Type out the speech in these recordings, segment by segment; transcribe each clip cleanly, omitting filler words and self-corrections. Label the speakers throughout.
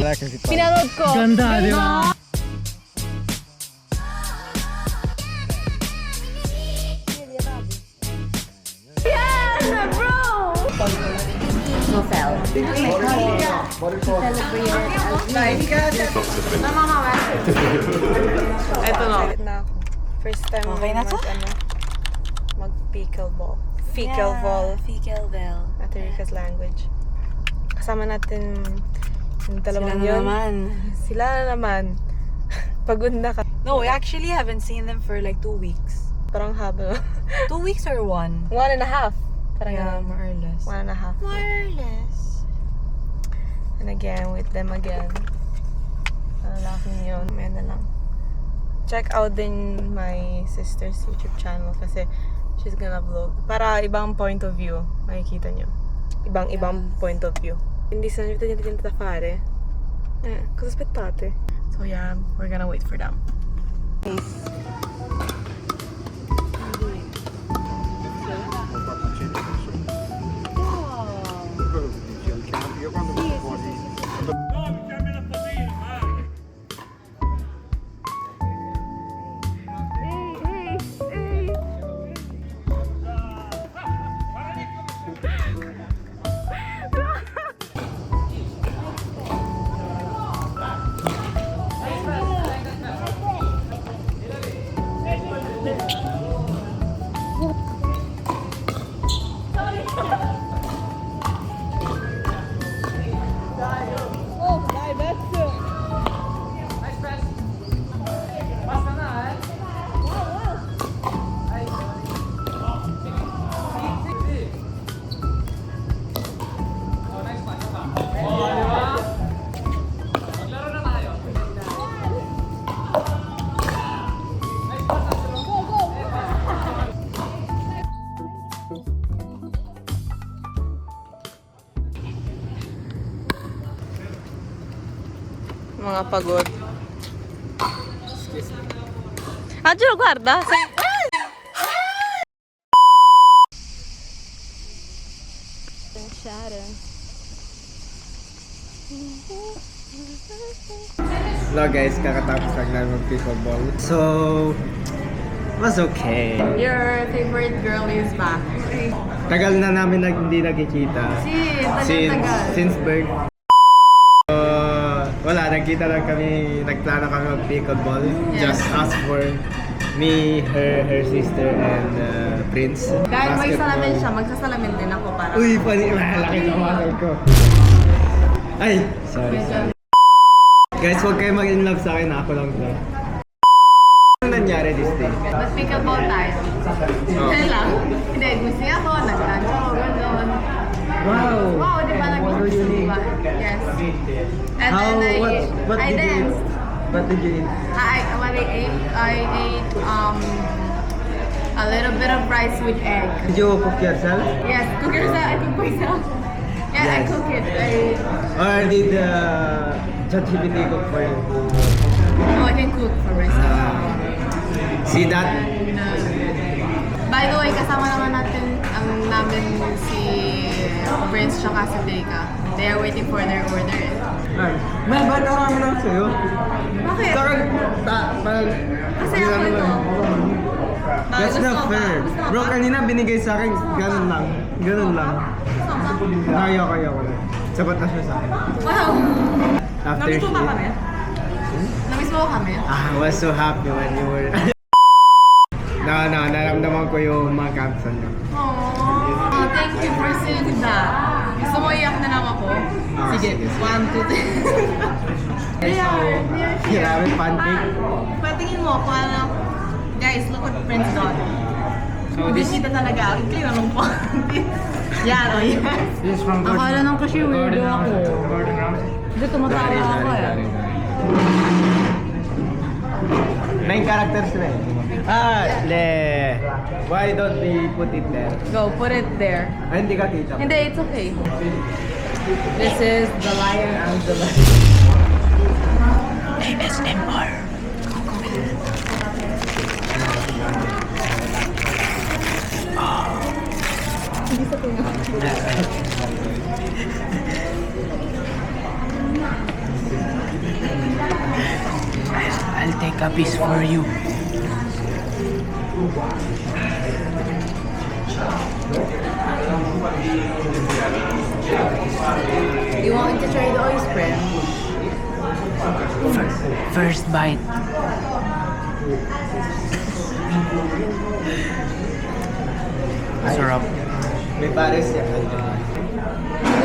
Speaker 1: Pinanood ko.
Speaker 2: Ganda, di ba?
Speaker 1: Yes, bro! Nofel. Ito na.
Speaker 3: First time
Speaker 1: Okay na to?
Speaker 3: mag-pickleball. Pickleball.
Speaker 1: Pickleball.
Speaker 3: Ate Rica's language. Kasama natin yung dalawang
Speaker 1: Sila na
Speaker 3: yun.
Speaker 1: naman.
Speaker 3: Sila na naman. Pagod na ka.
Speaker 1: No, we actually haven't seen them for like 2 weeks.
Speaker 3: Parang haba.
Speaker 1: 2 weeks or 1?
Speaker 3: 1.5. Parang
Speaker 1: Yeah,
Speaker 3: ganun.
Speaker 1: more or less.
Speaker 3: 1.5.
Speaker 1: More or less.
Speaker 3: And again, with them again. Lalaking yun. May na lang. Check out din my sister's YouTube channel kasi she's gonna vlog. Para ibang point of view, makikita nyo. Ibang point of view. Hindi sa niente da fare. Cosa aspettate? So yeah, we're gonna wait for them. Mga pagod. Angelo, guarda!
Speaker 2: Hello guys, kakatapos lang namin mag-pickleball. So, it was okay.
Speaker 1: Your favorite girl is back.
Speaker 2: Tagal na namin hindi nagkikita. Since birth. Wala, nagkita lang kami, nagplano kami mag-pickleball. Just us for me, her sister, and Prince.
Speaker 1: Dahil may
Speaker 2: Basketball.
Speaker 1: salamin siya, magsasalamin din ako para.
Speaker 2: Uy, malaki na muscle ko. Ay, sorry. Guys, huwag kayo mag-inlove sa akin, ako lang to. Ano nangyari this day?
Speaker 1: Mag-pickleball tayo. Kaya lang. Hindi, gusto niya ako, nag-lunch ako, gano'n.
Speaker 2: Wow!
Speaker 1: Wow, di ba nag-lunch ba? Yes. And then I danced.
Speaker 2: What did you eat?
Speaker 1: I ate a little bit of rice with egg.
Speaker 2: Did you cook yourself?
Speaker 1: Yes, cook yourself. I cook myself. Yeah, I
Speaker 2: Yes.
Speaker 1: cook it.
Speaker 2: Or did ChatGPT cook for you?
Speaker 1: I can cook for myself.
Speaker 2: See that?
Speaker 1: And, by the way, kasama naman namin si Prince tsaka si Deka. They are waiting for their order.
Speaker 2: Ay, ba't marami lang sa'yo?
Speaker 1: Bakit? Kasi ako ito.
Speaker 2: That's not fair. Bro, kanina binigay sa akin, ganun lang. Ganun lang. Kaya ko. Sapat na siya sa akin.
Speaker 1: Wow!
Speaker 2: After
Speaker 1: Namiss mo ba
Speaker 2: she-
Speaker 1: kami? Namiss mo kami?
Speaker 2: I was so happy when you were... No, naramdaman ko yung mga caption niyo.
Speaker 1: Oh, thank you for saying that. Gusto mo iyak na lang ako? Sige,
Speaker 2: sige.
Speaker 1: 1, 2, 3. They are here.
Speaker 2: Grabe, pancake.
Speaker 1: Patingin mo kung ano. Guys, look what Prince got. Bisita talaga. Clear naman po. Yan, oh yes.
Speaker 2: This is from
Speaker 1: Akala nang kasi weirdo ako. Hindi tumatawa ako eh.
Speaker 2: 9 characters na eh. Why don't we put it there?
Speaker 1: Go, put it there.
Speaker 2: Ay, hindi ka kita.
Speaker 1: Hindi, it's okay. This is the Lion Angela. ASMR. Hindi sa tunga.
Speaker 4: I'll take a piece for you.
Speaker 1: You want to try the oyster?
Speaker 4: First bite. Sarap.
Speaker 2: May pares yan.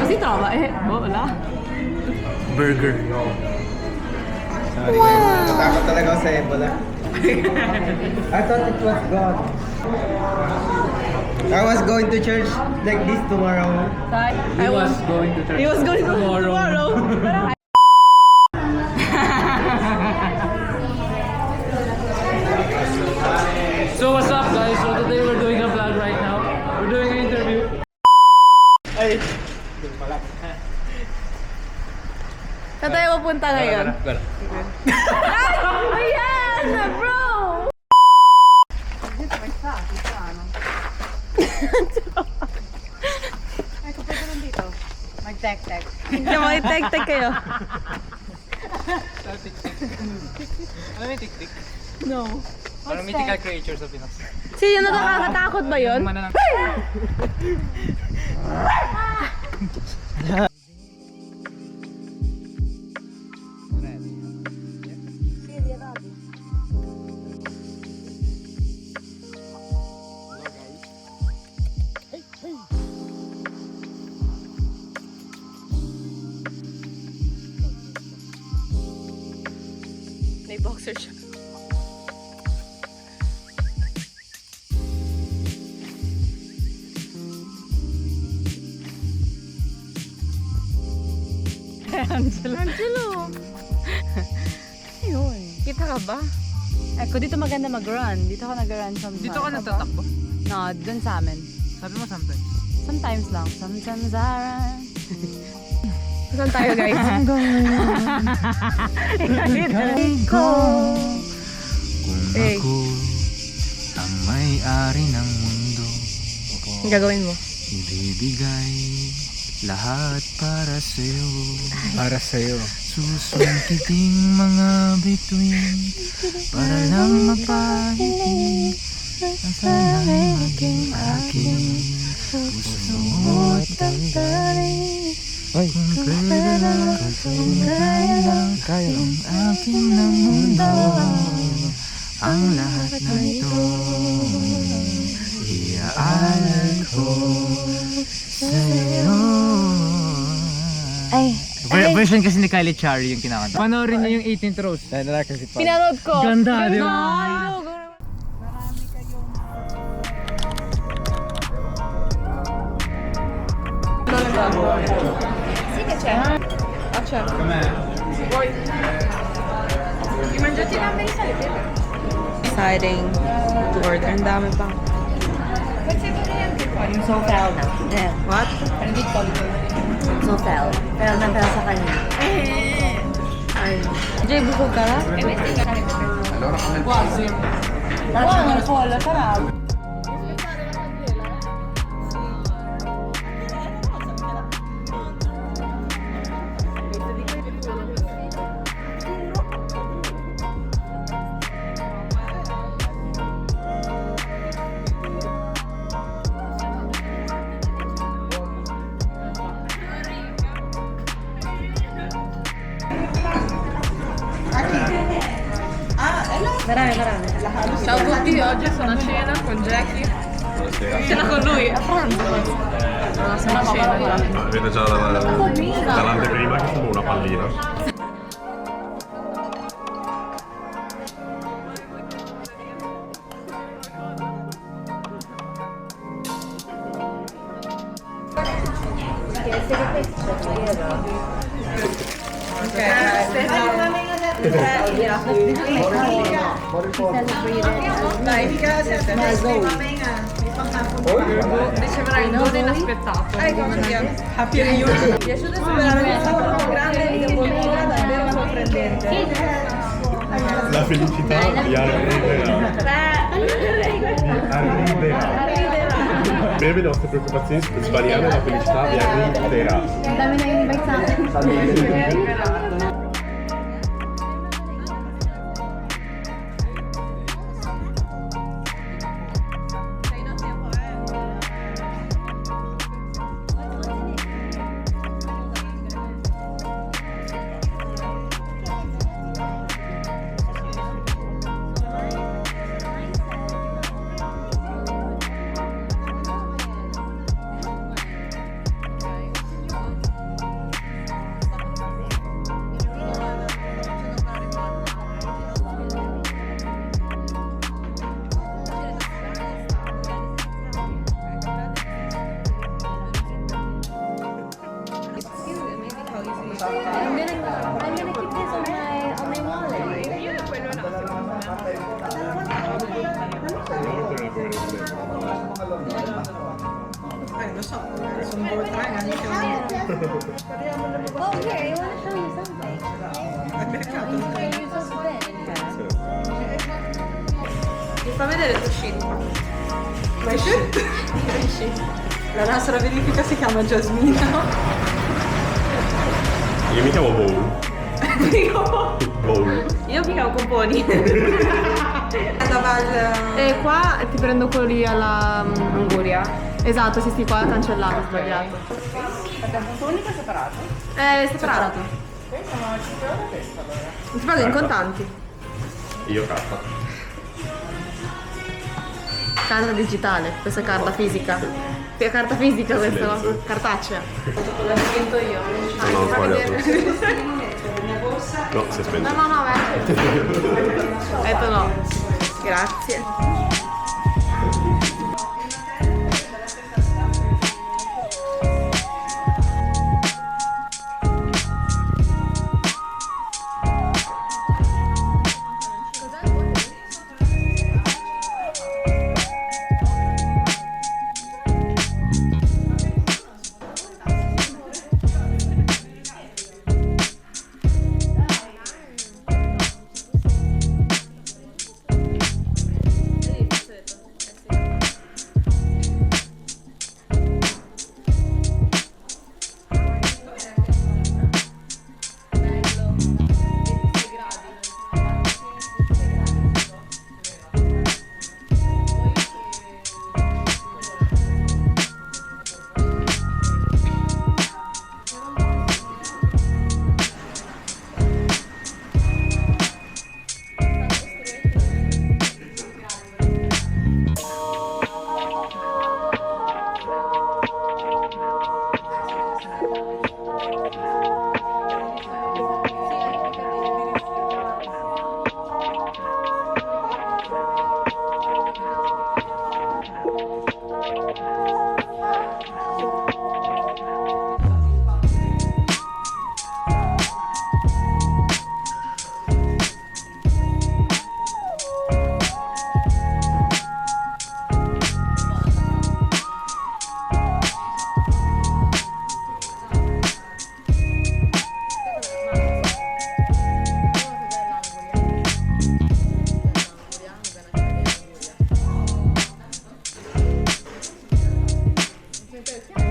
Speaker 1: Kasi tama eh. Wala.
Speaker 4: Burger.
Speaker 2: Sorry, guys. Natakot talaga ako sa Ebola. I thought it was gone. I was going to church like this tomorrow.
Speaker 4: He was going to church.
Speaker 3: He was going to tomorrow.
Speaker 4: So what's up guys? So today we're doing a vlog right now. We're doing an interview.
Speaker 2: Ay!
Speaker 3: Saan tayo pupunta ngayon? Ayan! Bro!
Speaker 1: Mag-tek-tek.
Speaker 3: Hindi mo i-tag-tag kayo.
Speaker 4: Ano may tik-tik?
Speaker 3: No.
Speaker 4: Parang mythical creature sa Pinas.
Speaker 3: Sino nakakatakot ba yun?
Speaker 4: Mananang.
Speaker 3: May boxer siya. Angelo! Ayun. Kita ka ba?
Speaker 1: Eko, dito maganda mag-run. Dito ako nag-run sometimes.
Speaker 4: Dito ka nagtatakbo?
Speaker 1: No, dun sa amin.
Speaker 4: Sabi mo sometimes.
Speaker 1: Sometimes lang. Sometimes I run.
Speaker 3: Saan tayo guys?
Speaker 4: Kung
Speaker 3: Hey.
Speaker 4: ako ang may-ari ng mundo,
Speaker 3: Ang gagawin mo?
Speaker 4: ibibigay lahat para sa'yo.
Speaker 2: Para sa'yo.
Speaker 4: Susungkiting mga bituin para lang mapahitig ang sana'y maging akin. Puso mo at damdamin
Speaker 2: Ay!
Speaker 4: kung pwede lang, kung kaya lang ang akin ng mundo. Ang lahat na ito iaalay ko sa'yo. Version kasi ni Kylie Chari yung kinakanta. Panoorin niyo yung 18th Rose.
Speaker 2: Dahil na lang kasi pa.
Speaker 3: Pinanood ko.
Speaker 4: Ganda, di ba?
Speaker 3: Sige, Chef. Action. Exciting to order. Ang dami pa.
Speaker 1: Yung Sofel na. Yeah.
Speaker 3: What?
Speaker 1: Sofel. Pero na sa kanya.
Speaker 3: Ay. Jay, busog ka na? Marami. Ciao a tutti, oggi sono a cena con Jackie. Cena con lui, a pranzo. Sono a cena già.
Speaker 5: Avete già l'anteprima che sono una pallina.
Speaker 3: Riceverai un dono inaspettato. Happy reunion. Mi è piaciuto veramente un grande fortuna davvero sorprendente.
Speaker 5: La felicità vi arriverà. Per le nostre preoccupazioni svariate, la felicità vi arriverà.
Speaker 1: Ang dami na invite sa akin.
Speaker 6: I'm gonna keep this on my wallet.
Speaker 3: Lo so, sono due tre anni che
Speaker 6: Oh, here, I want to show you something.
Speaker 3: al mercato.
Speaker 6: Show you something.
Speaker 3: Mi fa vedere il uscito. La nostra verifica si chiama Jasmina.
Speaker 5: Io mi chiamo Bowl. Bowl.
Speaker 3: Io mi chiamo Componi.
Speaker 1: E qua ti prendo quello lì alla
Speaker 3: Anguria.
Speaker 1: Esatto, sì, qua cancellato, sbagliato.
Speaker 3: Unica separato?
Speaker 1: Separato. Ti prendo in contanti.
Speaker 5: Io carta.
Speaker 1: Carta digitale, questa è carta fisica. Carta fisica questa,
Speaker 5: Silenzio.
Speaker 1: cartacea.
Speaker 3: L'ho spento io.
Speaker 5: No, ho sbagliato. No, si è spento.
Speaker 1: No, ho detto no. Grazie. Perché?